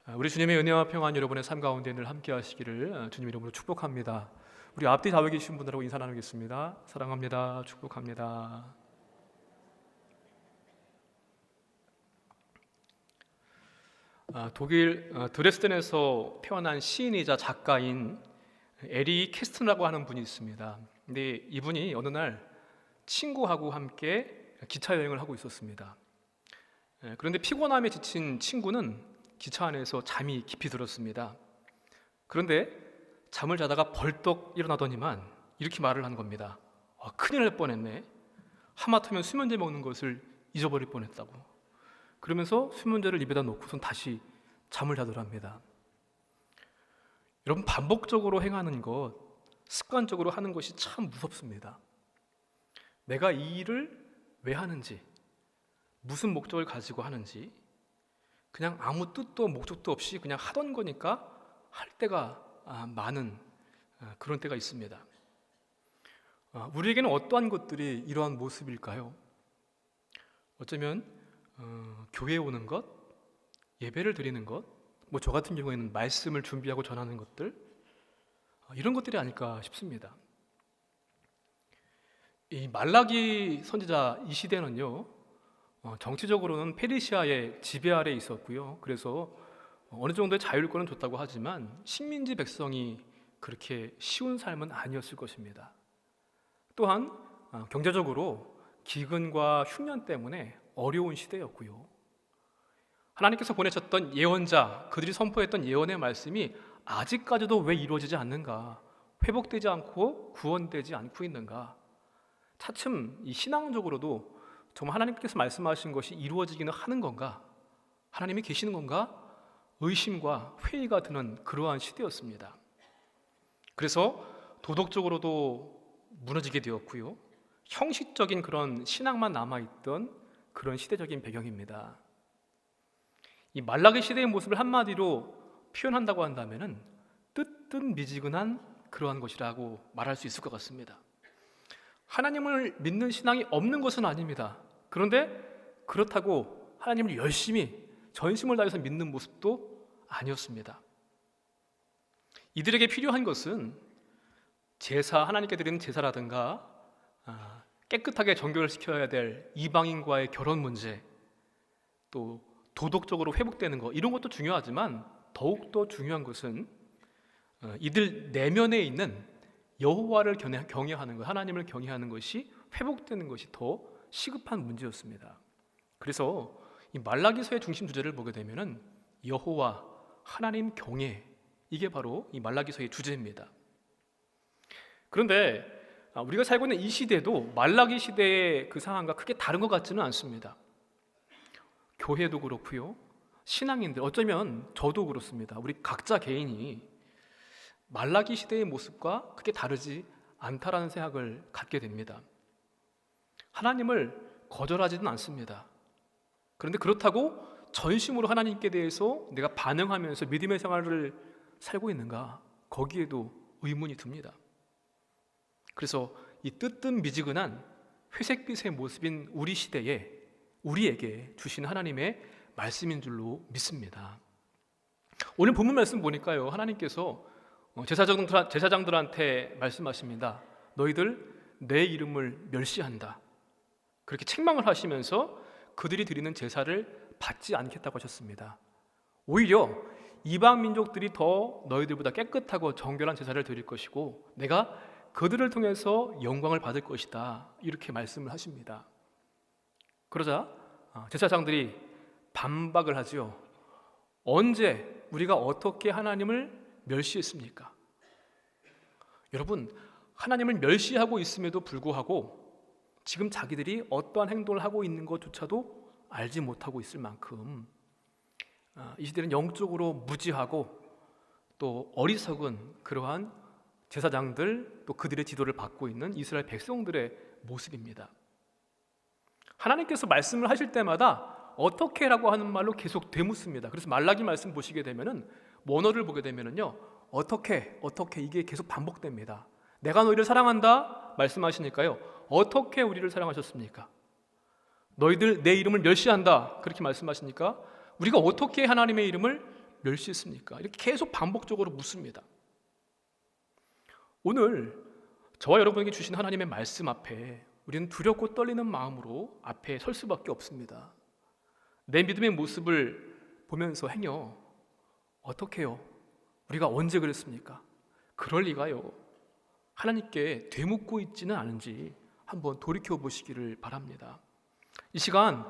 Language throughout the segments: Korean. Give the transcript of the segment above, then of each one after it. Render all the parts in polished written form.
우리 주님의 은혜와 평안 여러분의 삶 가운데 늘 함께 하시기를 주님 이름으로 축복합니다. 우리 앞뒤 좌우에 계신 분들하고 인사 나누겠습니다. 사랑합니다. 축복합니다. 독일 드레스덴에서 태어난 시인이자 작가인 에리 캐스트라고 하는 분이 있습니다. 근데 이분이 어느 날 친구하고 함께 기차 여행을 하고 있었습니다. 그런데 피곤함에 지친 친구는 기차 안에서 잠이 깊이 들었습니다. 그런데 잠을 자다가 벌떡 일어나더니만 이렇게 말을 한 겁니다. 큰일 날 뻔했네. 하마터면 수면제 먹는 것을 잊어버릴 뻔했다고. 그러면서 수면제를 입에다 놓고선 다시 잠을 자더랍니다. 여러분, 반복적으로 행하는 것, 습관적으로 하는 것이 참 무섭습니다. 내가 이 일을 왜 하는지, 무슨 목적을 가지고 하는지, 그냥 아무 뜻도 목적도 없이 그냥 하던 거니까 할 때가 많은 그런 때가 있습니다. 우리에게는 어떠한 것들이 이러한 모습일까요? 어쩌면 교회에 오는 것, 예배를 드리는 것, 저 같은 경우에는 말씀을 준비하고 전하는 것들, 이런 것들이 아닐까 싶습니다. 이 말라기 선지자 이 시대는요, 정치적으로는 페르시아의 지배 아래에 있었고요. 그래서 어느 정도의 자율권은 줬다고 하지만 식민지 백성이 그렇게 쉬운 삶은 아니었을 것입니다. 또한 경제적으로 기근과 흉년 때문에 어려운 시대였고요. 하나님께서 보내셨던 예언자, 그들이 선포했던 예언의 말씀이 아직까지도 왜 이루어지지 않는가? 회복되지 않고 구원되지 않고 있는가? 차츰 이 신앙적으로도 정말 하나님께서 말씀하신 것이 이루어지기는 하는 건가? 하나님이 계시는 건가? 의심과 회의가 드는 그러한 시대였습니다. 그래서 도덕적으로도 무너지게 되었고요. 형식적인 그런 신앙만 남아있던 그런 시대적인 배경입니다. 이 말라기 시대의 모습을 한마디로 표현한다고 한다면 뜨뜻미지근한 그러한 것이라고 말할 수 있을 것 같습니다. 하나님을 믿는 신앙이 없는 것은 아닙니다. 그런데 그렇다고 하나님을 열심히 전심을 다해서 믿는 모습도 아니었습니다. 이들에게 필요한 것은 제사, 하나님께 드리는 제사라든가 깨끗하게 정결을 시켜야 될 이방인과의 결혼 문제, 또 도덕적으로 회복되는 것, 이런 것도 중요하지만 더욱더 중요한 것은 이들 내면에 있는 여호와를 경외하는 것, 하나님을 경외하는 것이 회복되는 것이 더 시급한 문제였습니다. 그래서 이 말라기서의 중심 주제를 보게 되면은 여호와, 하나님 경외, 이게 바로 이 말라기서의 주제입니다. 그런데 우리가 살고 있는 이 시대도 말라기 시대의 그 상황과 크게 다른 것 같지는 않습니다. 교회도 그렇고요, 신앙인들, 어쩌면 저도 그렇습니다. 우리 각자 개인이 말라기 시대의 모습과 크게 다르지 않다라는 생각을 갖게 됩니다. 하나님을 거절하지는 않습니다. 그런데 그렇다고 전심으로 하나님께 대해서 내가 반응하면서 믿음의 생활을 살고 있는가? 거기에도 의문이 듭니다. 그래서 이 뜨뜻미지근한 회색빛의 모습인 우리 시대에 우리에게 주신 하나님의 말씀인 줄로 믿습니다. 오늘 본문 말씀 보니까요, 하나님께서 제사장들한테 말씀하십니다. 너희들 내 이름을 멸시한다. 그렇게 책망을 하시면서 그들이 드리는 제사를 받지 않겠다고 하셨습니다. 오히려 이방 민족들이 더 너희들보다 깨끗하고 정결한 제사를 드릴 것이고 내가 그들을 통해서 영광을 받을 것이다. 이렇게 말씀을 하십니다. 그러자 제사장들이 반박을 하지요. 언제 우리가 어떻게 하나님을 멸시했습니까? 여러분, 하나님을 멸시하고 있음에도 불구하고 지금 자기들이 어떠한 행동을 하고 있는 것조차도 알지 못하고 있을 만큼 이 시대는 영적으로 무지하고 또 어리석은 그러한 제사장들, 또 그들의 지도를 받고 있는 이스라엘 백성들의 모습입니다. 하나님께서 말씀을 하실 때마다 어떻게라고 하는 말로 계속 되묻습니다. 그래서 말라기 말씀 보시게 되면은 원어를 보게 되면은요, 어떻게 이게 계속 반복됩니다. 내가 너희를 사랑한다 말씀하시니까요, 어떻게 우리를 사랑하셨습니까? 너희들 내 이름을 멸시한다 그렇게 말씀하시니까 우리가 어떻게 하나님의 이름을 멸시했습니까? 이렇게 계속 반복적으로 묻습니다. 오늘 저와 여러분에게 주신 하나님의 말씀 앞에 우리는 두렵고 떨리는 마음으로 앞에 설 수밖에 없습니다. 내 믿음의 모습을 보면서 행여 어떻게 해요? 우리가 언제 그랬습니까? 그럴 리가요. 하나님께 되묻고 있지는 않은지 한번 돌이켜 보시기를 바랍니다. 이 시간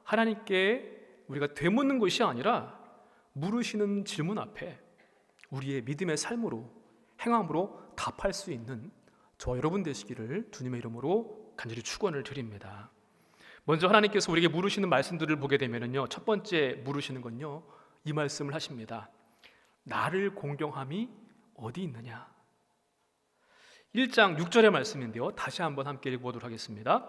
하나님께 우리가 되묻는 것이 아니라 물으시는 질문 앞에 우리의 믿음의 삶으로 행함으로 답할 수 있는 저와 여러분 되시기를 주님의 이름으로 간절히 축원을 드립니다. 먼저 하나님께서 우리에게 물으시는 말씀들을 보게 되면요, 첫 번째 물으시는 건요, 이 말씀을 하십니다. 나를 공경함이 어디 있느냐? 1장 6절의 말씀인데요, 다시 한번 함께 읽어보도록 하겠습니다.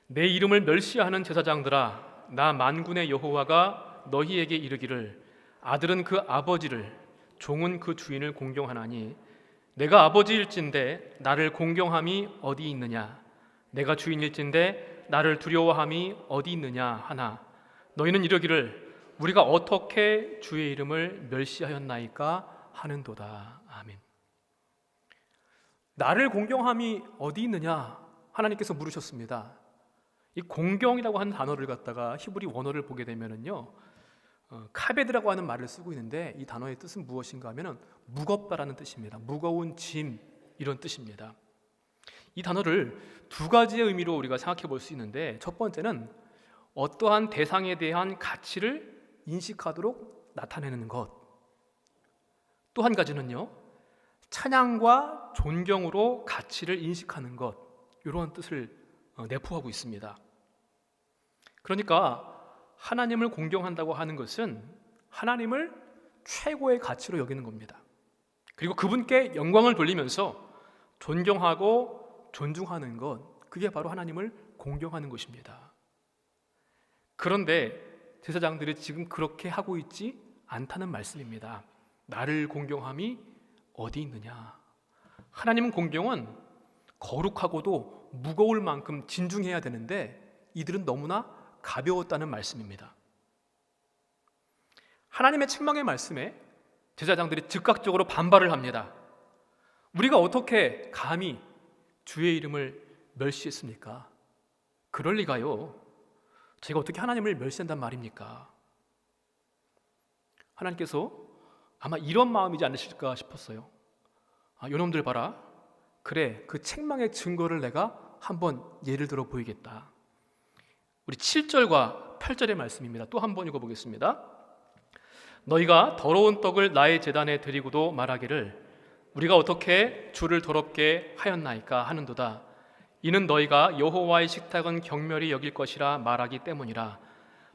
내 이름을 멸시하는 제사장들아, 나 만군의 여호와가 너희에게 이르기를 아들은 그 아버지를, 종은 그 주인을 공경하나니 내가 아버지일진데 나를 공경함이 어디 있느냐? 내가 주인일진데 나를 두려워함이 어디 있느냐 하나 너희는 이르기를 우리가 어떻게 주의 이름을 멸시하였나이까 하는도다. 아멘. 나를 공경함이 어디 있느냐 하나님께서 물으셨습니다. 이 공경이라고 하는 단어를 갖다가 히브리 원어를 보게 되면은요, 카베드라고 하는 말을 쓰고 있는데 이 단어의 뜻은 무엇인가 하면은 무겁다라는 뜻입니다. 무거운 짐, 이런 뜻입니다. 이 단어를 두 가지의 의미로 우리가 생각해 볼 수 있는데, 첫 번째는 어떠한 대상에 대한 가치를 인식하도록 나타내는 것, 또 한 가지는요, 찬양과 존경으로 가치를 인식하는 것, 이런 뜻을 내포하고 있습니다. 그러니까 하나님을 공경한다고 하는 것은 하나님을 최고의 가치로 여기는 겁니다. 그리고 그분께 영광을 돌리면서 존경하고 존중하는 것, 그게 바로 하나님을 공경하는 것입니다. 그런데 제사장들이 지금 그렇게 하고 있지 않다는 말씀입니다. 나를 공경함이 어디 있느냐? 하나님 공경은 거룩하고도 무거울 만큼 진중해야 되는데 이들은 너무나 가벼웠다는 말씀입니다. 하나님의 책망의 말씀에 제사장들이 즉각적으로 반발을 합니다. 우리가 어떻게 감히 주의 이름을 멸시했습니까? 그럴 리가요. 제가 어떻게 하나님을 멸시한단 말입니까? 하나님께서 아마 이런 마음이지 않으실까 싶었어요. 요놈들 봐라. 그래, 그 책망의 증거를 내가 한번 예를 들어 보이겠다. 우리 7절과 8절의 말씀입니다. 또 한번 읽어보겠습니다. 너희가 더러운 떡을 나의 제단에 드리고도 말하기를 우리가 어떻게 주를 더럽게 하였나이까 하는도다. 이는 너희가 여호와의 식탁은 경멸히 여길 것이라 말하기 때문이라.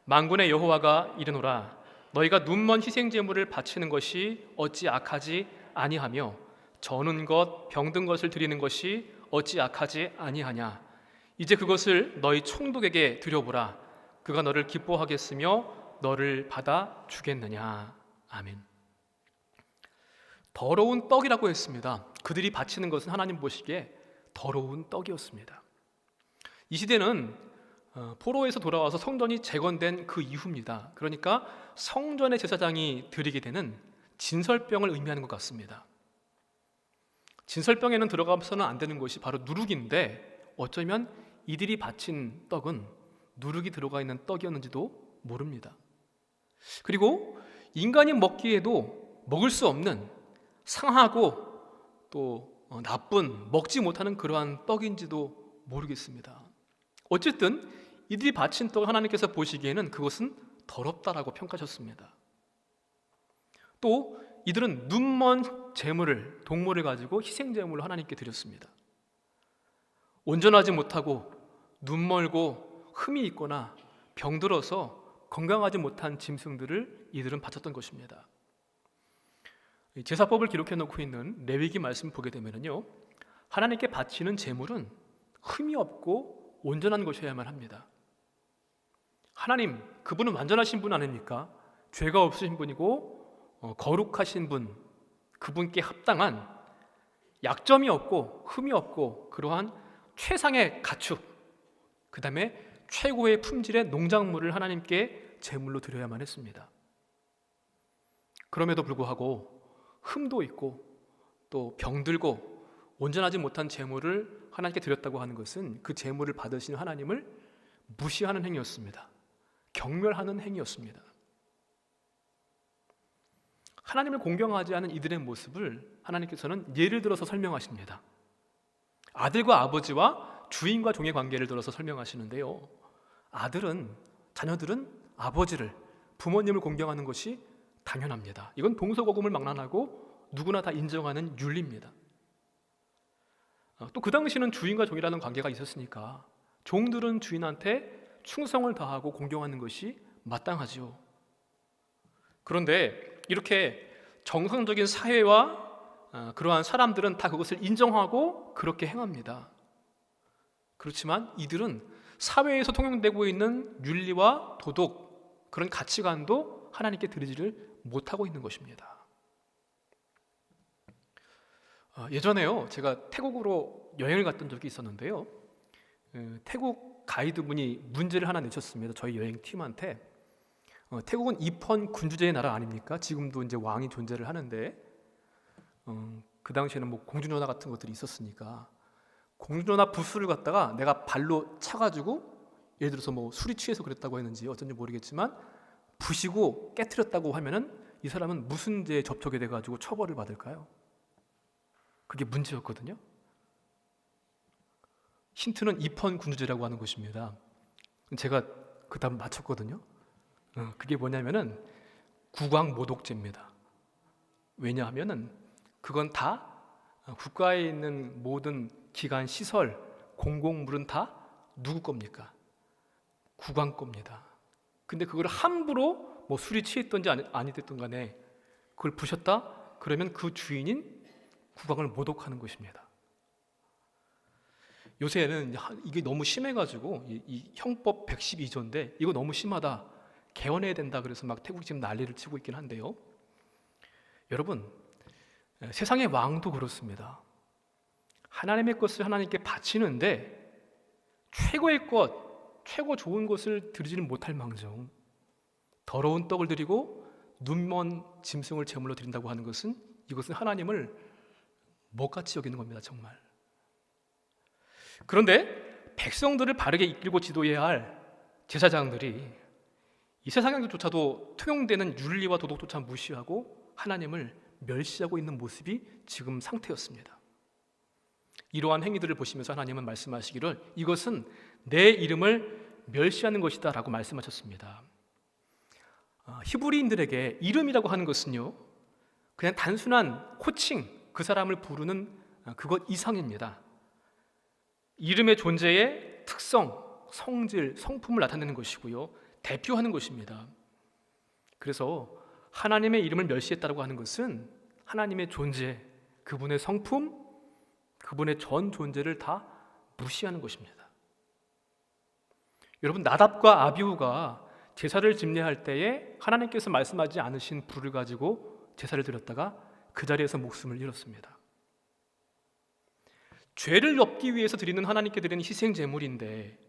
만군의 여호와가 이르노라. 너희가 눈먼 희생 제물을 바치는 것이 어찌 악하지 아니하며 저는 것 병든 것을 드리는 것이 어찌 악하지 아니하냐. 이제 그것을 너희 총독에게 드려보라. 그가 너를 기뻐하겠으며 너를 받아 주겠느냐. 아멘. 더러운 떡이라고 했습니다. 그들이 바치는 것은 하나님 보시기에 더러운 떡이었습니다. 이 시대는 포로에서 돌아와서 성전이 재건된 그 이후입니다. 그러니까 성전의 제사장이 드리게 되는 진설병을 의미하는 것 같습니다. 진설병에는 들어가서는 안 되는 것이 바로 누룩인데 어쩌면 이들이 바친 떡은 누룩이 들어가 있는 떡이었는지도 모릅니다. 그리고 인간이 먹기에도 먹을 수 없는 상하고 또 나쁜 먹지 못하는 그러한 떡인지도 모르겠습니다. 어쨌든 이들이 바친 떡을 하나님께서 보시기에는 그것은 더럽다라고 평가하셨습니다. 또 이들은 눈먼 제물을, 동물을 가지고 희생 제물을 하나님께 드렸습니다. 온전하지 못하고 눈멀고 흠이 있거나 병들어서 건강하지 못한 짐승들을 이들은 바쳤던 것입니다. 제사법을 기록해 놓고 있는 레위기 말씀 보게 되면요, 하나님께 바치는 제물은 흠이 없고 온전한 것이어야만 합니다. 하나님, 그분은 완전하신 분 아닙니까? 죄가 없으신 분이고 거룩하신 분, 그분께 합당한 약점이 없고 흠이 없고 그러한 최상의 가축, 그 다음에 최고의 품질의 농작물을 하나님께 제물로 드려야만 했습니다. 그럼에도 불구하고 흠도 있고 또 병들고 온전하지 못한 제물을 하나님께 드렸다고 하는 것은 그 제물을 받으신 하나님을 무시하는 행위였습니다. 경멸하는 행위였습니다. 하나님을 공경하지 않은 이들의 모습을 하나님께서는 예를 들어서 설명하십니다. 아들과 아버지와 주인과 종의 관계를 들어서 설명하시는데요, 자녀들은 아버지를, 부모님을 공경하는 것이 당연합니다. 이건 동서고금을 망라하고 누구나 다 인정하는 윤리입니다. 또 그 당시는 주인과 종이라는 관계가 있었으니까 종들은 주인한테 충성을 다하고 공경하는 것이 마땅하지요. 그런데 이렇게 정상적인 사회와 그러한 사람들은 다 그것을 인정하고 그렇게 행합니다. 그렇지만 이들은 사회에서 통용되고 있는 윤리와 도덕, 그런 가치관도 하나님께 드리지를 못하고 있는 것입니다. 예전에요, 제가 태국으로 여행을 갔던 적이 있었는데요, 태국 가이드분이 문제를 하나 내셨습니다. 저희 여행팀한테. 태국은 입헌 군주제의 나라 아닙니까? 지금도 이제 왕이 존재를 하는데, 그 당시에는 뭐 공중전화 같은 것들이 있었으니까 공중전화 부스를 갖다가 내가 발로 차가지고, 예를 들어서 뭐 술이 취해서 그랬다고 했는지 어쩐지 모르겠지만 부시고 깨트렸다고 하면은 이 사람은 무슨 죄에 접촉이 돼가지고 처벌을 받을까요? 그게 문제였거든요. 힌트는 입헌 군주제라고 하는 것입니다. 제가 그 답 맞췄거든요. 그게 뭐냐면은 국왕모독죄입니다. 왜냐하면은 그건 다 국가에 있는 모든 기관, 시설, 공공물은 다 누구 겁니까? 국왕 겁니다. 근데 그걸 함부로 뭐 술이 취했던지 아니 됐든 간에 그걸 부셨다? 그러면 그 주인인 국왕을 모독하는 것입니다. 요새는 이게 너무 심해가지고 이 형법 112조인데 이거 너무 심하다, 개헌해야 된다, 그래서 막 태국이 지금 난리를 치고 있긴 한데요, 여러분, 세상의 왕도 그렇습니다. 하나님의 것을 하나님께 바치는데 최고의 것, 최고 좋은 것을 드리지는 못할 망정 더러운 떡을 드리고 눈먼 짐승을 제물로 드린다고 하는 것은, 이것은 하나님을 못같이 여기는 겁니다, 정말. 그런데 백성들을 바르게 이끌고 지도해야 할 제사장들이 이 세상에조차도 통용되는 윤리와 도덕조차 무시하고 하나님을 멸시하고 있는 모습이 지금 상태였습니다. 이러한 행위들을 보시면서 하나님은 말씀하시기를 이것은 내 이름을 멸시하는 것이다 라고 말씀하셨습니다. 히브리인들에게 이름이라고 하는 것은요, 그냥 단순한 호칭, 그 사람을 부르는 그것 이상입니다. 이름의 존재의 특성, 성질, 성품을 나타내는 것이고요, 대표하는 것입니다. 그래서 하나님의 이름을 멸시했다고 하는 것은 하나님의 존재, 그분의 성품, 그분의 전 존재를 다 무시하는 것입니다. 여러분, 나답과 아비후가 제사를 집례할 때에 하나님께서 말씀하지 않으신 불을 가지고 제사를 드렸다가 그 자리에서 목숨을 잃었습니다. 죄를 덮기 위해서 드리는, 하나님께 드리는 희생 제물인데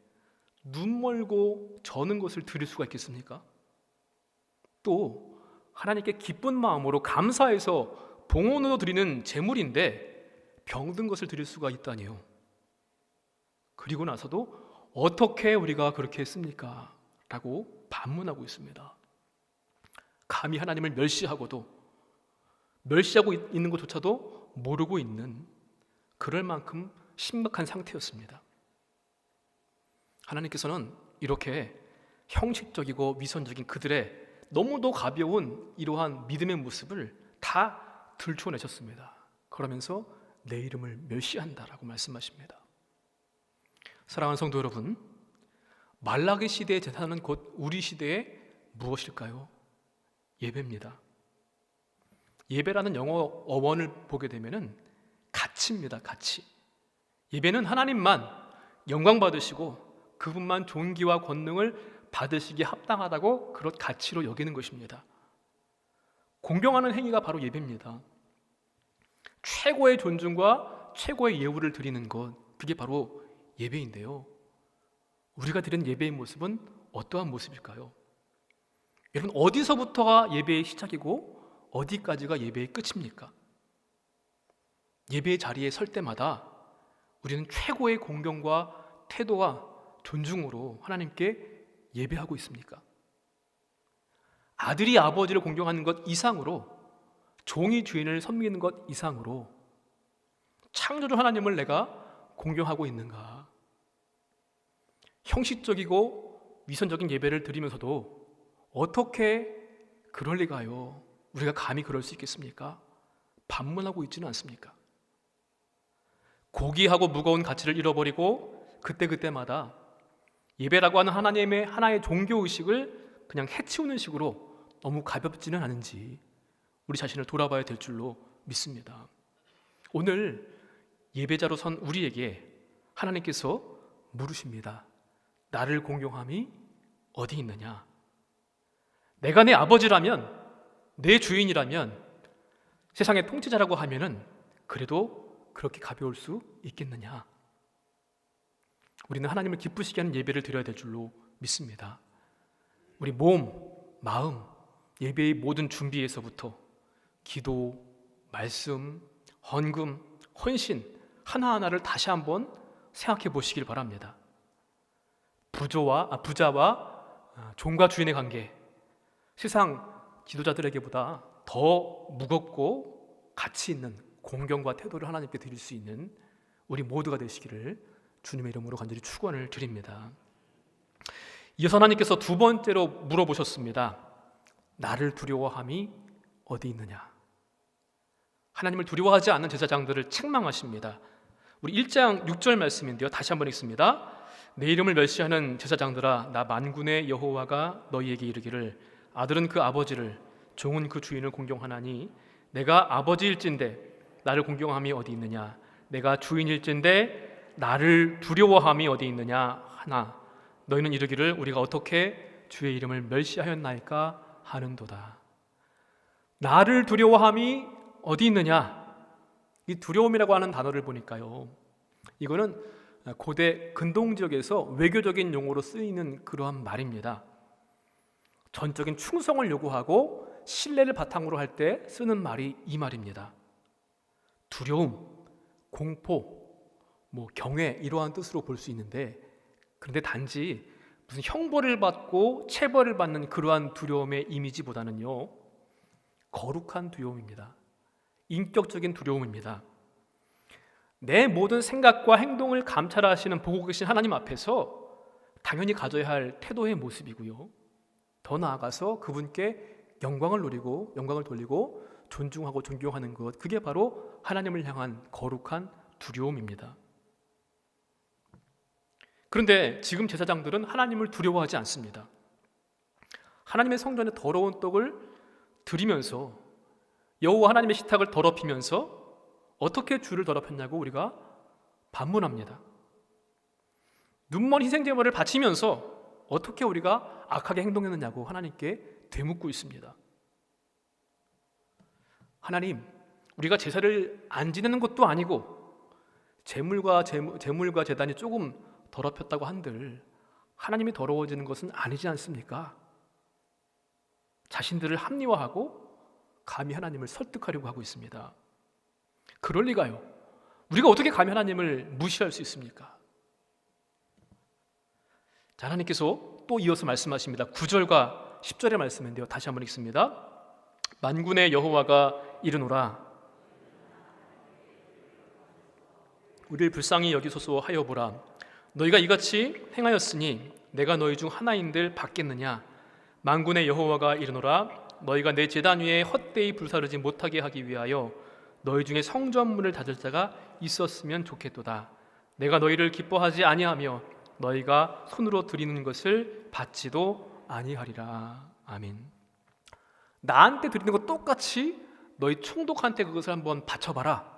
눈 멀고 저는 것을 드릴 수가 있겠습니까? 또 하나님께 기쁜 마음으로 감사해서 봉헌으로 드리는 제물인데 병든 것을 드릴 수가 있다니요. 그리고 나서도 어떻게 우리가 그렇게 했습니까? 라고 반문하고 있습니다. 감히 하나님을 멸시하고 있는 것조차도 모르고 있는, 그럴 만큼 심각한 상태였습니다. 하나님께서는 이렇게 형식적이고 위선적인 그들의 너무도 가벼운 이러한 믿음의 모습을 다 들춰내셨습니다. 그러면서 내 이름을 멸시한다라고 말씀하십니다. 사랑하는 성도 여러분, 말라기 시대의 제사는 곧 우리 시대의 무엇일까요? 예배입니다. 예배라는 영어 어원을 보게 되면은 가치입니다. 가치. 예배는 하나님만 영광 받으시고 그분만 존귀와 권능을 받으시기에 합당하다고 그런 가치로 여기는 것입니다. 공경하는 행위가 바로 예배입니다. 최고의 존중과 최고의 예우를 드리는 것, 그게 바로 예배인데요, 우리가 드리는 예배의 모습은 어떠한 모습일까요? 여러분, 어디서부터가 예배의 시작이고 어디까지가 예배의 끝입니까? 예배의 자리에 설 때마다 우리는 최고의 공경과 태도와 존중으로 하나님께 예배하고 있습니까? 아들이 아버지를 공경하는 것 이상으로, 종이 주인을 섬기는 것 이상으로 창조주 하나님을 내가 공경하고 있는가? 형식적이고 위선적인 예배를 드리면서도 어떻게 그럴 리가요? 우리가 감히 그럴 수 있겠습니까? 반문하고 있지는 않습니까? 고귀하고 무거운 가치를 잃어버리고 그때그때마다 예배라고 하는 하나님의 하나의 종교의식을 그냥 해치우는 식으로 너무 가볍지는 않은지 우리 자신을 돌아봐야 될 줄로 믿습니다. 오늘 예배자로 선 우리에게 하나님께서 물으십니다. 나를 공경함이 어디 있느냐? 내가 내 아버지라면, 내 주인이라면, 세상의 통치자라고 하면은 그래도 그렇게 가벼울 수 있겠느냐? 우리는 하나님을 기쁘시게 하는 예배를 드려야 될 줄로 믿습니다. 우리 몸, 마음, 예배의 모든 준비에서부터 기도, 말씀, 헌금, 헌신 하나하나를 다시 한번 생각해 보시길 바랍니다. 부자와 종과 주인의 관계, 세상 지도자들에게보다 더 무겁고 가치 있는 공경과 태도를 하나님께 드릴 수 있는 우리 모두가 되시기를 주님의 이름으로 간절히 축원을 드립니다. 이어서 하나님께서 두 번째로 물어보셨습니다. 나를 두려워함이 어디 있느냐? 하나님을 두려워하지 않는 제사장들을 책망하십니다. 우리 1장 6절 말씀인데요, 다시 한번 읽습니다. 내 이름을 멸시하는 제사장들아, 나 만군의 여호와가 너희에게 이르기를 아들은 그 아버지를, 종은 그 주인을 공경하나니 내가 아버지일진데 나를 공경함이 어디 있느냐? 내가 주인일진데 나를 두려워함이 어디 있느냐 하나 너희는 이르기를 우리가 어떻게 주의 이름을 멸시하였나이까 하는도다. 나를 두려워함이 어디 있느냐? 이 두려움이라고 하는 단어를 보니까요, 이거는 고대 근동 지역에서 외교적인 용어로 쓰이는 그러한 말입니다. 전적인 충성을 요구하고 신뢰를 바탕으로 할 때 쓰는 말이 이 말입니다. 두려움, 공포, 경외 이러한 뜻으로 볼 수 있는데, 그런데 단지 무슨 형벌을 받고 체벌을 받는 그러한 두려움의 이미지보다는요, 거룩한 두려움입니다. 인격적인 두려움입니다. 내 모든 생각과 행동을 감찰하시는 보고 계신 하나님 앞에서 당연히 가져야 할 태도의 모습이고요, 더 나아가서 그분께 영광을 누리고 영광을 돌리고 존중하고 존경하는 것, 그게 바로 하나님을 향한 거룩한 두려움입니다. 그런데 지금 제사장들은 하나님을 두려워하지 않습니다. 하나님의 성전에 더러운 떡을 드리면서 여호와 하나님의 식탁을 더럽히면서 어떻게 주를 더럽혔냐고 우리가 반문합니다. 눈먼 희생제물을 바치면서 어떻게 우리가 악하게 행동했느냐고 하나님께 되묻고 있습니다. 하나님, 우리가 제사를 안 지내는 것도 아니고 제물과 제단이 조금 더럽혔다고 한들 하나님이 더러워지는 것은 아니지 않습니까? 자신들을 합리화하고 감히 하나님을 설득하려고 하고 있습니다. 그럴 리가요. 우리가 어떻게 감히 하나님을 무시할 수 있습니까? 자, 하나님께서 또 이어서 말씀하십니다. 9절과 10절의 말씀인데요, 다시 한번 읽습니다. 만군의 여호와가 이르노라, 우리를 불쌍히 여기소서 하여 보라. 너희가 이같이 행하였으니 내가 너희 중 하나인들 받겠느냐? 만군의 여호와가 이르노라, 너희가 내 제단 위에 헛되이 불사르지 못하게 하기 위하여 너희 중에 성전문을 닫을 자가 있었으면 좋겠도다. 내가 너희를 기뻐하지 아니하며 너희가 손으로 드리는 것을 받지도 아니하리라. 아멘. 나한테 드리는 것 똑같이 너희 총독한테 그것을 한번 바쳐봐라.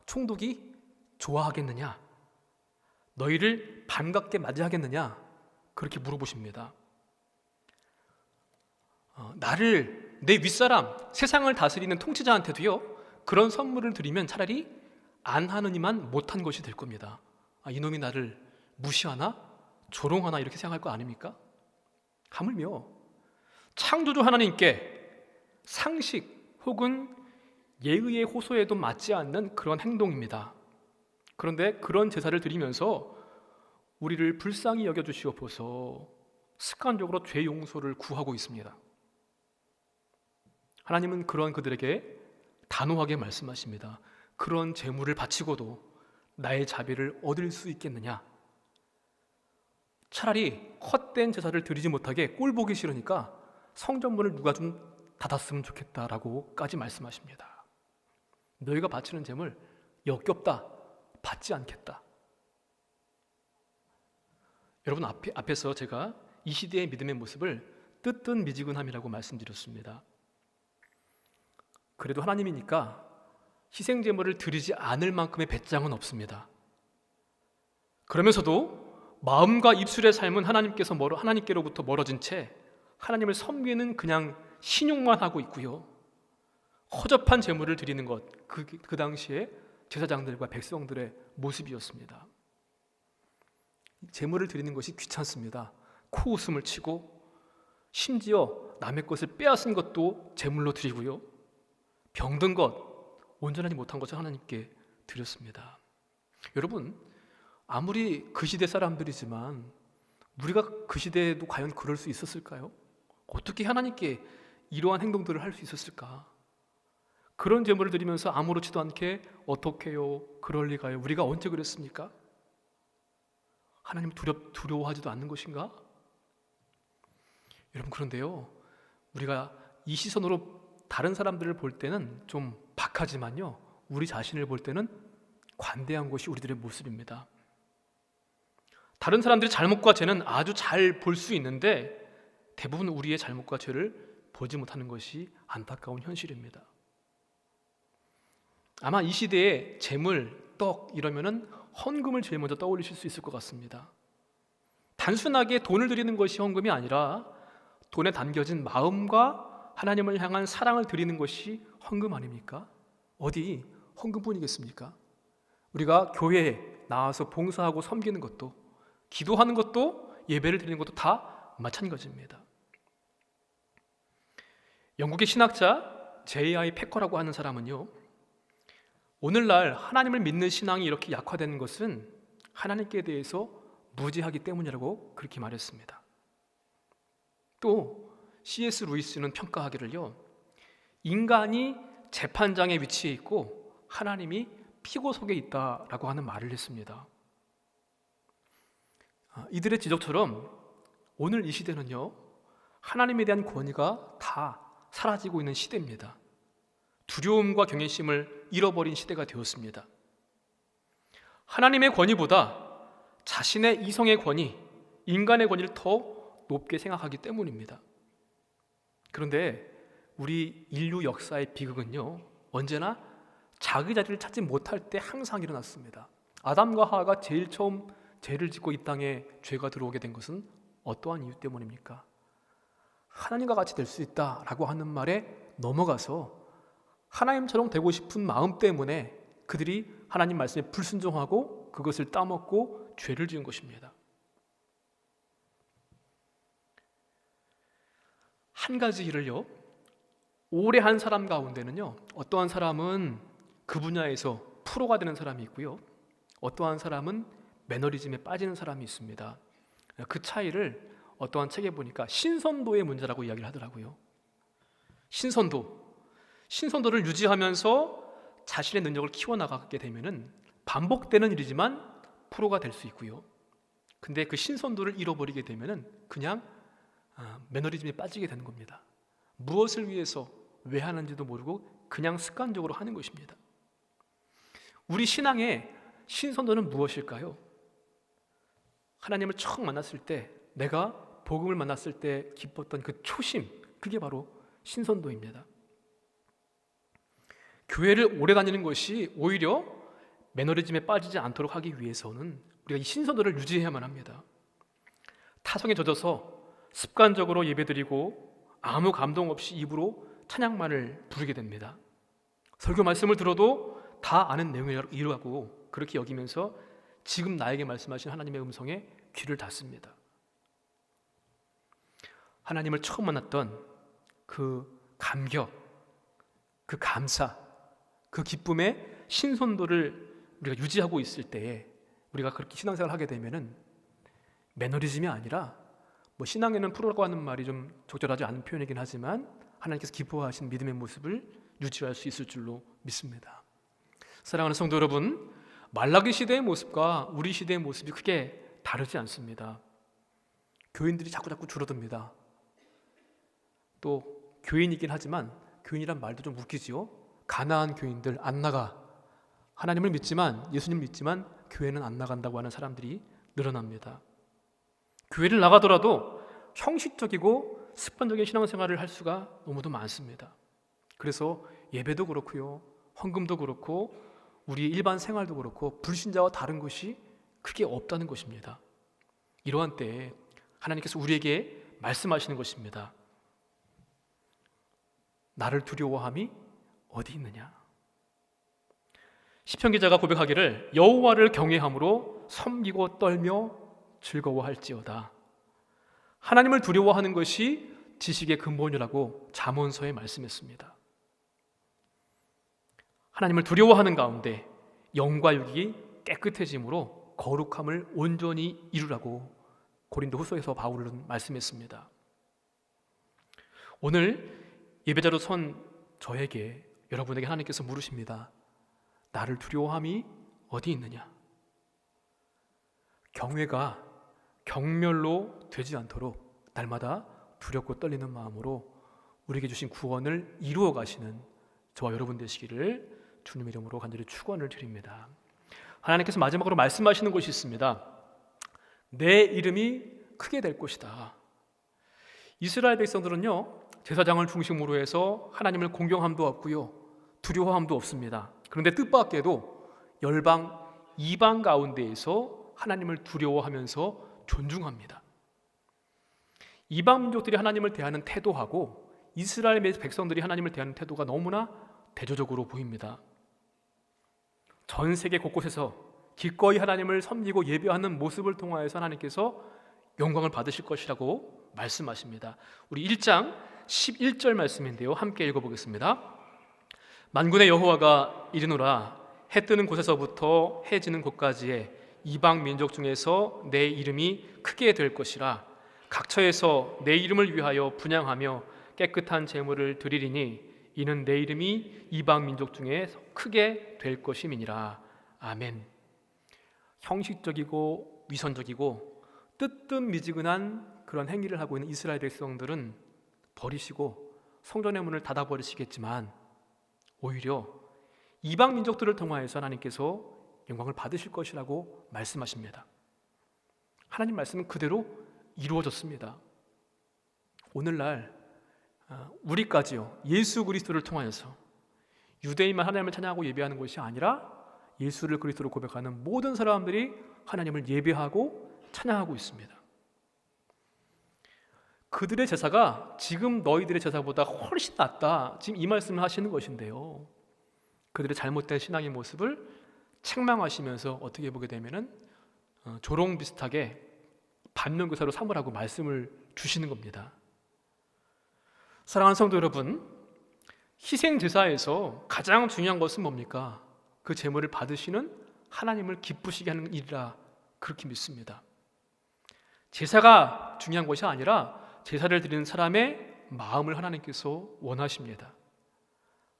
총독이 좋아하겠느냐? 너희를 반갑게 맞이하겠느냐? 그렇게 물어보십니다. 나를, 내 윗사람, 세상을 다스리는 통치자한테도요, 그런 선물을 드리면 차라리 안 하느니만 못한 것이 될 겁니다. 이놈이 나를 무시하나? 조롱하나? 이렇게 생각할 거 아닙니까? 하물며 창조주 하나님께 상식 혹은 예의의 호소에도 맞지 않는 그런 행동입니다. 그런데 그런 제사를 드리면서 우리를 불쌍히 여겨주시옵소서 습관적으로 죄 용서를 구하고 있습니다. 하나님은 그런 그들에게 단호하게 말씀하십니다. 그런 제물을 바치고도 나의 자비를 얻을 수 있겠느냐? 차라리 헛된 제사를 드리지 못하게 꼴 보기 싫으니까 성전문을 누가 좀 닫았으면 좋겠다라고까지 말씀하십니다. 너희가 바치는 제물 역겹다, 받지 않겠다. 여러분 앞에서 제가 이 시대의 믿음의 모습을 뜨뜻미지근함이라고 말씀드렸습니다. 그래도 하나님이니까 희생 제물을 드리지 않을 만큼의 배짱은 없습니다. 그러면서도 마음과 입술의 삶은 하나님께로부터 멀어진 채 하나님을 섬기는 그냥 신용만 하고 있고요. 허접한 제물을 드리는 것, 그 당시에 제사장들과 백성들의 모습이었습니다. 제물을 드리는 것이 귀찮습니다. 코웃음을 치고 심지어 남의 것을 빼앗은 것도 제물로 드리고요. 병든 것, 온전하지 못한 것을 하나님께 드렸습니다. 여러분, 아무리 그 시대 사람들이지만 우리가 그 시대에도 과연 그럴 수 있었을까요? 어떻게 하나님께 이러한 행동들을 할 수 있었을까? 그런 제물을 드리면서 아무렇지도 않게 어떻게요? 그럴 리가요? 우리가 언제 그랬습니까? 하나님을 두려워하지도 않는 것인가? 여러분, 그런데요, 우리가 이 시선으로 다른 사람들을 볼 때는 좀 박하지만요, 우리 자신을 볼 때는 관대한 것이 우리들의 모습입니다. 다른 사람들의 잘못과 죄는 아주 잘 볼 수 있는데 대부분 우리의 잘못과 죄를 보지 못하는 것이 안타까운 현실입니다. 아마 이 시대에 재물, 떡 이러면은 헌금을 제일 먼저 떠올리실 수 있을 것 같습니다. 단순하게 돈을 드리는 것이 헌금이 아니라 돈에 담겨진 마음과 하나님을 향한 사랑을 드리는 것이 헌금 아닙니까? 어디 헌금뿐이겠습니까? 우리가 교회에 나와서 봉사하고 섬기는 것도, 기도하는 것도, 예배를 드리는 것도 다 마찬가지입니다. 영국의 신학자 J.I. 패커라고 하는 사람은요, 오늘날 하나님을 믿는 신앙이 이렇게 약화되는 것은 하나님께 대해서 무지하기 때문이라고 그렇게 말했습니다. 또 C.S. 루이스는 평가하기를요, 인간이 재판장에 위치해 있고 하나님이 피고 속에 있다라고 하는 말을 했습니다. 이들의 지적처럼 오늘 이 시대는요, 하나님에 대한 권위가 다 사라지고 있는 시대입니다. 두려움과 경외심을 잃어버린 시대가 되었습니다. 하나님의 권위보다 자신의 이성의 권위, 인간의 권위를 더 높게 생각하기 때문입니다. 그런데 우리 인류 역사의 비극은요, 언제나 자기 자리를 찾지 못할 때 항상 일어났습니다. 아담과 하와가 제일 처음 죄를 짓고 이 땅에 죄가 들어오게 된 것은 어떠한 이유 때문입니까? 하나님과 같이 될 수 있다라고 하는 말에 넘어가서 하나님처럼 되고 싶은 마음 때문에 그들이 하나님 말씀에 불순종하고 그것을 따먹고 죄를 지은 것입니다. 한 가지 일을요, 오래 한 사람 가운데는요, 어떠한 사람은 그 분야에서 프로가 되는 사람이 있고요, 어떠한 사람은 매너리즘에 빠지는 사람이 있습니다. 그 차이를 어떠한 책에 보니까 신선도의 문제라고 이야기를 하더라고요. 신선도를 유지하면서 자신의 능력을 키워나가게 되면은 반복되는 일이지만 프로가 될 수 있고요. 근데 그 신선도를 잃어버리게 되면은 그냥 매너리즘에 빠지게 되는 겁니다. 무엇을 위해서 왜 하는지도 모르고 그냥 습관적으로 하는 것입니다. 우리 신앙의 신선도는 무엇일까요? 하나님을 처음 만났을 때, 내가 복음을 만났을 때 기뻤던 그 초심, 그게 바로 신선도입니다. 교회를 오래 다니는 것이 오히려 매너리즘에 빠지지 않도록 하기 위해서는 우리가 이 신선도를 유지해야만 합니다. 타성에 젖어서 습관적으로 예배드리고 아무 감동 없이 입으로 찬양만을 부르게 됩니다. 설교 말씀을 들어도 다 아는 내용이라고 그렇게 여기면서 지금 나에게 말씀하신 하나님의 음성에 귀를 닫습니다. 하나님을 처음 만났던 그 감격, 그 감사, 그 기쁨의 신선도를 우리가 유지하고 있을 때에 우리가 그렇게 신앙생활을 하게 되면은 매너리즘이 아니라 뭐 신앙에는 프로라고 하는 말이 좀 적절하지 않은 표현이긴 하지만 하나님께서 기뻐하신 믿음의 모습을 유지할 수 있을 줄로 믿습니다. 사랑하는 성도 여러분, 말라기 시대의 모습과 우리 시대의 모습이 크게 다르지 않습니다. 교인들이 자꾸 줄어듭니다. 또 교인이긴 하지만 교인이란 말도 좀 웃기지요. 가나안 교인들 안 나가. 하나님을 믿지만, 예수님 믿지만 교회는 안 나간다고 하는 사람들이 늘어납니다. 교회를 나가더라도 형식적이고 습관적인 신앙생활을 할 수가 너무도 많습니다. 그래서 예배도 그렇고요, 헌금도 그렇고 우리 일반 생활도 그렇고 불신자와 다른 것이 크게 없다는 것입니다. 이러한 때에 하나님께서 우리에게 말씀하시는 것입니다. 나를 두려워함이 어디 있느냐? 시편 기자가 고백하기를 여호와를 경외함으로 섬기고 떨며 즐거워할지어다. 하나님을 두려워하는 것이 지식의 근본이라고 잠언서에 말씀했습니다. 하나님을 두려워하는 가운데 영과 육이 깨끗해짐으로 거룩함을 온전히 이루라고 고린도후서에서 바울은 말씀했습니다. 오늘 예배자로 선 저에게, 여러분에게 하나님께서 물으십니다. 나를 두려워함이 어디 있느냐? 경외가 경멸로 되지 않도록 날마다 두렵고 떨리는 마음으로 우리에게 주신 구원을 이루어 가시는 저와 여러분 되시기를 주님의 이름으로 간절히 축원을 드립니다. 하나님께서 마지막으로 말씀하시는 것이 있습니다. 내 이름이 크게 될 것이다. 이스라엘 백성들은요, 제사장을 중심으로 해서 하나님을 공경함도 없고요, 두려워함도 없습니다. 그런데 뜻밖에도 열방 이방 가운데에서 하나님을 두려워하면서 존중합니다. 이방 민족들이 하나님을 대하는 태도하고 이스라엘 백성들이 하나님을 대하는 태도가 너무나 대조적으로 보입니다. 전 세계 곳곳에서 기꺼이 하나님을 섬기고 예배하는 모습을 통하여서 하나님께서 영광을 받으실 것이라고 말씀하십니다. 우리 1장 11절 말씀인데요, 함께 읽어보겠습니다. 만군의 여호와가 이르노라. 해 뜨는 곳에서부터 해 지는 곳까지의 이방 민족 중에서 내 이름이 크게 될 것이라. 각처에서 내 이름을 위하여 분향하며 깨끗한 제물을 드리리니 이는 내 이름이 이방 민족 중에 크게 될 것임이니라. 아멘. 형식적이고 위선적이고 뜨뜻미지근한 그런 행위를 하고 있는 이스라엘 백성들은 버리시고 성전의 문을 닫아버리시겠지만 오히려 이방 민족들을 통하여서 하나님께서 영광을 받으실 것이라고 말씀하십니다. 하나님 말씀은 그대로 이루어졌습니다. 오늘날 우리까지요, 예수 그리스도를 통하여서 유대인만 하나님을 찬양하고 예배하는 것이 아니라 예수를 그리스도로 고백하는 모든 사람들이 하나님을 예배하고 찬양하고 있습니다. 그들의 제사가 지금 너희들의 제사보다 훨씬 낫다, 지금 이 말씀을 하시는 것인데요, 그들의 잘못된 신앙의 모습을 책망하시면서 어떻게 보게 되면은 조롱 비슷하게 반면교사로 삼으라고 말씀을 주시는 겁니다. 사랑하는 성도 여러분, 희생 제사에서 가장 중요한 것은 뭡니까? 그 제물을 받으시는 하나님을 기쁘시게 하는 일이라 그렇게 믿습니다. 제사가 중요한 것이 아니라 제사를 드리는 사람의 마음을 하나님께서 원하십니다.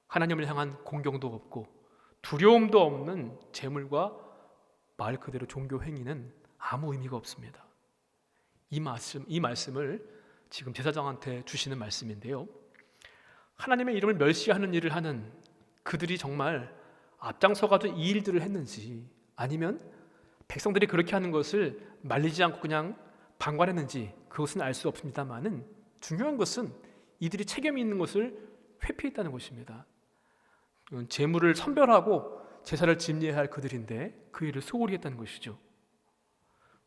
하나님을 향한 공경도 없고 두려움도 없는 제물과 말 그대로 종교 행위는 아무 의미가 없습니다. 이 말씀을 지금 제사장한테 주시는 말씀인데요, 하나님의 이름을 멸시하는 일을 하는 그들이 정말 앞장서가지고 이 일들을 했는지, 아니면 백성들이 그렇게 하는 것을 말리지 않고 그냥 방관했는지 그것은 알 수 없습니다만은 중요한 것은 이들이 책임이 있는 것을 회피했다는 것입니다. 제물을 선별하고 제사를 집례해야 할 그들인데 그 일을 소홀히 했다는 것이죠.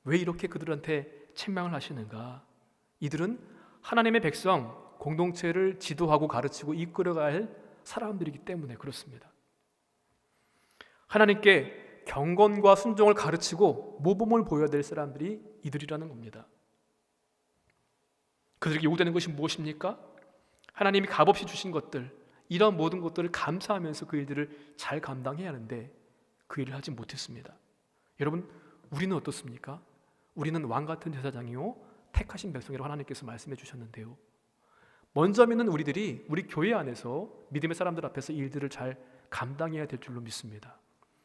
왜 이렇게 그들한테 책망을 하시는가? 이들은 하나님의 백성 공동체를 지도하고 가르치고 이끌어가야 할 사람들이기 때문에 그렇습니다. 하나님께 경건과 순종을 가르치고 모범을 보여야 될 사람들이 이들이라는 겁니다. 그들에게 요구되는 것이 무엇입니까? 하나님이 값없이 주신 것들, 이런 모든 것들을 감사하면서 그 일들을 잘 감당해야 하는데 그 일을 하지 못했습니다. 여러분, 우리는 어떻습니까? 우리는 왕같은 제사장이요 택하신 백성이라고 하나님께서 말씀해 주셨는데요, 먼저 믿는 우리들이 우리 교회 안에서 믿음의 사람들 앞에서 일들을 잘 감당해야 될 줄로 믿습니다.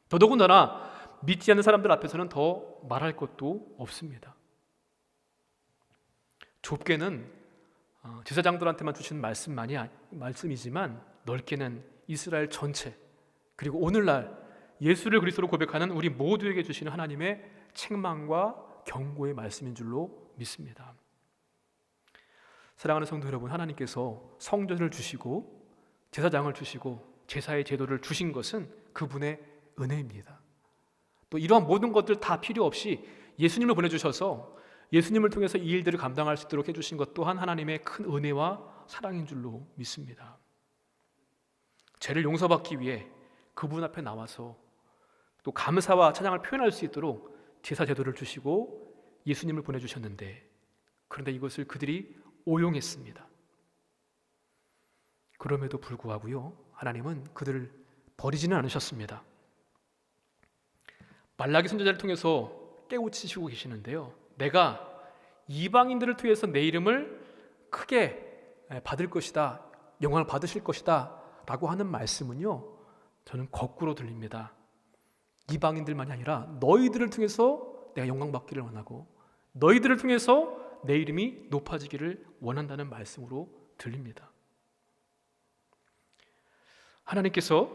더더군다나 믿지 않는 사람들 앞에서는 더 말할 것도 없습니다. 좁게는 제사장들한테만 주신 말씀이지만 넓게는 이스라엘 전체, 그리고 오늘날 예수를 그리스도로 고백하는 우리 모두에게 주시는 하나님의 책망과 경고의 말씀인 줄로 믿습니다. 사랑하는 성도 여러분, 하나님께서 성전을 주시고 제사장을 주시고 제사의 제도를 주신 것은 그분의 은혜입니다. 또 이러한 모든 것들 다 필요 없이 예수님을 보내주셔서 예수님을 통해서 이 일들을 감당할 수 있도록 해주신 것 또한 하나님의 큰 은혜와 사랑인 줄로 믿습니다. 죄를 용서받기 위해 그분 앞에 나와서 또 감사와 찬양을 표현할 수 있도록 제사 제도를 주시고 예수님을 보내주셨는데, 그런데 이것을 그들이 오용했습니다. 그럼에도 불구하고요, 하나님은 그들을 버리지는 않으셨습니다. 말라기 선지자를 통해서 깨우치시고 계시는데요, 내가 이방인들을 통해서 내 이름을 크게 받을 것이다, 영광을 받으실 것이다 라고 하는 말씀은요, 저는 거꾸로 들립니다. 이방인들만이 아니라 너희들을 통해서 내가 영광 받기를 원하고 너희들을 통해서 내 이름이 높아지기를 원한다는 말씀으로 들립니다. 하나님께서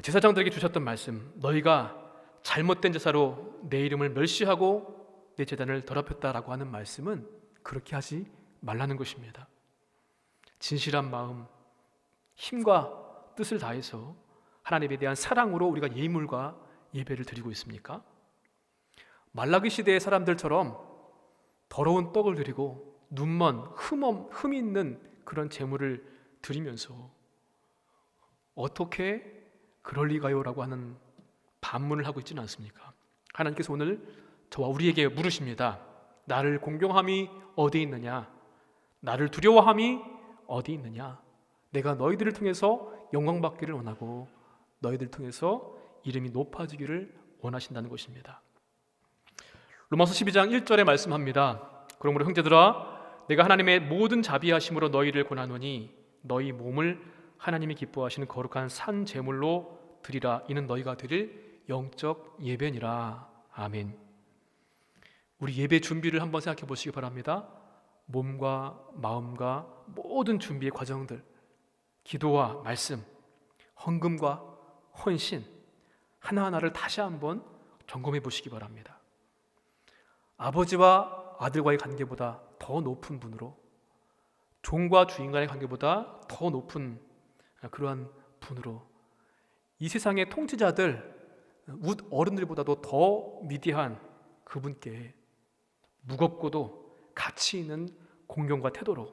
제사장들에게 주셨던 말씀, 너희가 잘못된 제사로 내 이름을 멸시하고 내 제단을 더럽혔다라고 하는 말씀은 그렇게 하지 말라는 것입니다. 진실한 마음, 힘과 뜻을 다해서 하나님에 대한 사랑으로 우리가 예물과 예배를 드리고 있습니까? 말라기 시대의 사람들처럼 더러운 떡을 드리고 눈먼 흠 있는 그런 제물을 드리면서 어떻게 그럴 리가요? 라고 하는 반문을 하고 있지는 않습니까? 하나님께서 오늘 저와 우리에게 물으십니다. 나를 공경함이 어디 있느냐? 나를 두려워함이 어디 있느냐? 내가 너희들을 통해서 영광 받기를 원하고 너희들을 통해서 이름이 높아지기를 원하신다는 것입니다. 로마서 12장 1절에 말씀합니다. 그러므로 형제들아, 내가 하나님의 모든 자비하심으로 너희를 권하노니 너희 몸을 하나님이 기뻐하시는 거룩한 산 제물로 드리라. 이는 너희가 드릴 영적 예배니라. 아멘. 우리 예배 준비를 한번 생각해 보시기 바랍니다. 몸과 마음과 모든 준비의 과정들, 기도와 말씀, 헌금과 헌신 하나하나를 다시 한번 점검해 보시기 바랍니다. 아버지와 아들과의 관계보다 더 높은 분으로, 종과 주인 간의 관계보다 더 높은 그러한 분으로, 이 세상의 통치자들, 어른들보다도 더 위대한 그분께 무겁고도 가치 있는 공경과 태도로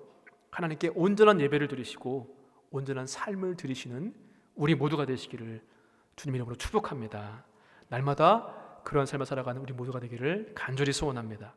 하나님께 온전한 예배를 드리시고 온전한 삶을 드리시는 우리 모두가 되시기를 주님 이름으로 축복합니다. 날마다 그런 삶을 살아가는 우리 모두가 되기를 간절히 소원합니다.